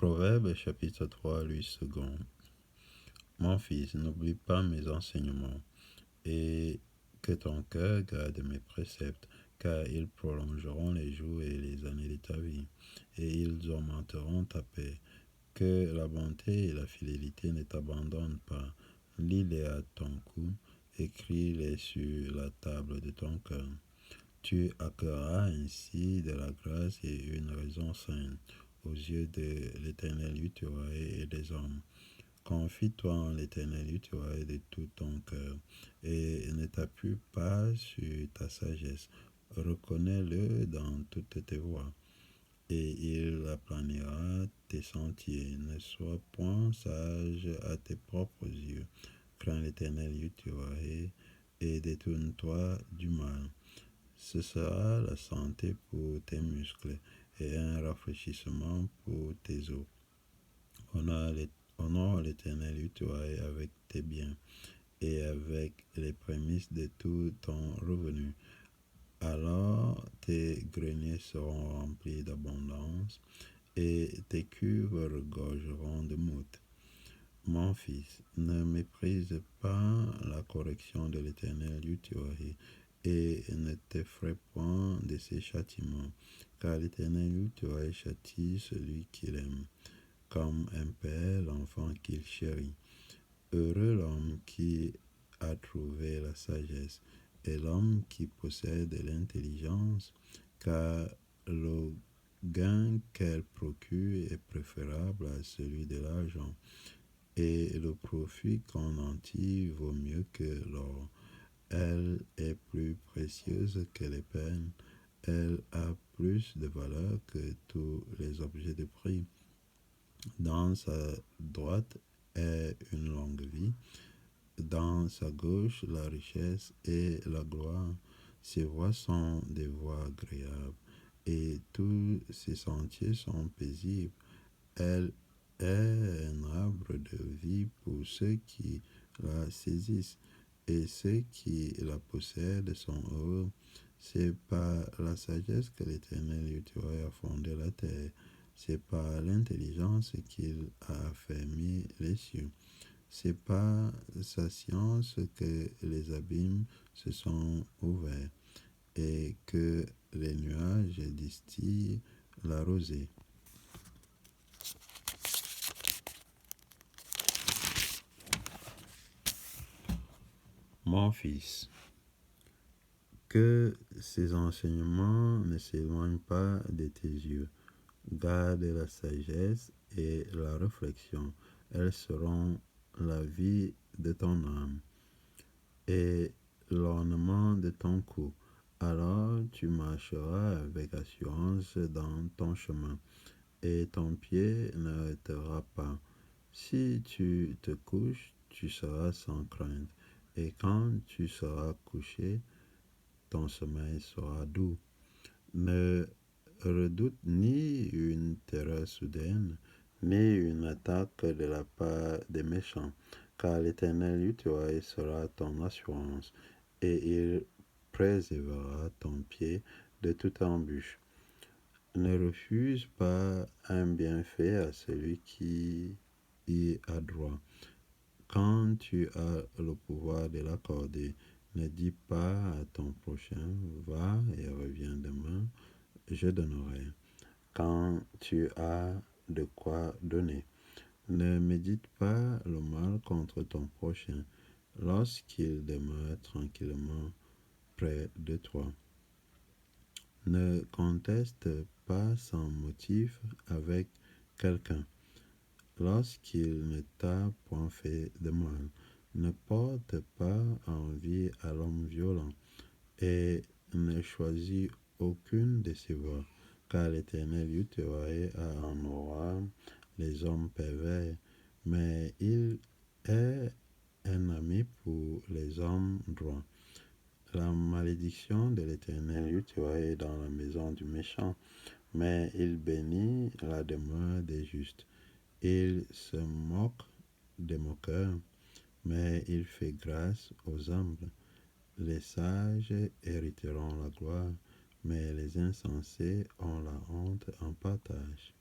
Proverbe chapitre 3, lui second. Mon fils, n'oublie pas mes enseignements et que ton cœur garde mes préceptes, car ils prolongeront les jours et les années de ta vie, et ils augmenteront ta paix. Que la bonté et la fidélité ne t'abandonnent pas. Lis-les à ton cou, écris-les sur la table de ton cœur. Tu acquerras ainsi de la grâce et une raison sainte aux yeux de l'Éternel et des hommes. Confie-toi en l'Éternel de tout ton cœur et ne t'appuie pas sur ta sagesse. Reconnais-le dans toutes tes voies et il aplanira tes sentiers. Ne sois point sage à tes propres yeux. Crains l'Éternel et détourne-toi du mal. Ce sera la santé pour tes muscles et un rafraîchissement pour tes os. Honore l'Éternel avec tes biens et avec les prémices de tout ton revenu. Alors tes greniers seront remplis d'abondance et tes cuves regorgeront de mouton. Mon fils, ne méprise pas la correction de l'Éternel et ne t'effraie point de ses châtiments, car l'Éternel châtie celui qu'il aime, comme un père l'enfant qu'il chérit. Heureux l'homme qui a trouvé la sagesse et l'homme qui possède l'intelligence, car le gain qu'elle procure est préférable à celui de l'argent, et le profit qu'on en tire vaut mieux que l'or. Elle est plus précieuse que les peines, elle a plus de valeur que tous les objets de prix. Dans sa droite est une longue vie, dans sa gauche la richesse et la gloire. Ses voies sont des voies agréables et tous ses sentiers sont paisibles. Elle est un arbre de vie pour ceux qui la saisissent et ceux qui la possèdent sont heureux. C'est par la sagesse que l'Éternel a fondé la terre. C'est par l'intelligence qu'il a affermi les cieux. C'est par sa science que les abîmes se sont ouverts et que les nuages distillent la rosée. Mon fils, que ces enseignements ne s'éloignent pas de tes yeux. Garde la sagesse et la réflexion. Elles seront la vie de ton âme et l'ornement de ton cou. Alors tu marcheras avec assurance dans ton chemin et ton pied n'arrêtera pas. Si tu te couches, tu seras sans crainte. Et quand tu seras couché, ton sommeil sera doux. Ne redoute ni une terreur soudaine, ni une attaque de la part des méchants, car l'Éternel sera ton assurance, et il préservera ton pied de toute embûche. Ne refuse pas un bienfait à celui qui y a droit. Quand tu as le pouvoir de l'accorder, ne dis pas à ton prochain, va et reviens demain, je donnerai. Quand tu as de quoi donner, ne médite pas le mal contre ton prochain lorsqu'il demeure tranquillement près de toi. Ne conteste pas sans motif avec quelqu'un lorsqu'il ne t'a point fait de mal. Ne porte pas envie à l'homme violent et ne choisis aucune de ses voies, car l'Éternel a en horreur les hommes pervers, mais il est un ami pour les hommes droits. La malédiction de l'Éternel est dans la maison du méchant, mais il bénit la demeure des justes. Il se moque des moqueurs, mais il fait grâce aux humbles. Les sages hériteront la gloire, mais les insensés ont la honte en partage.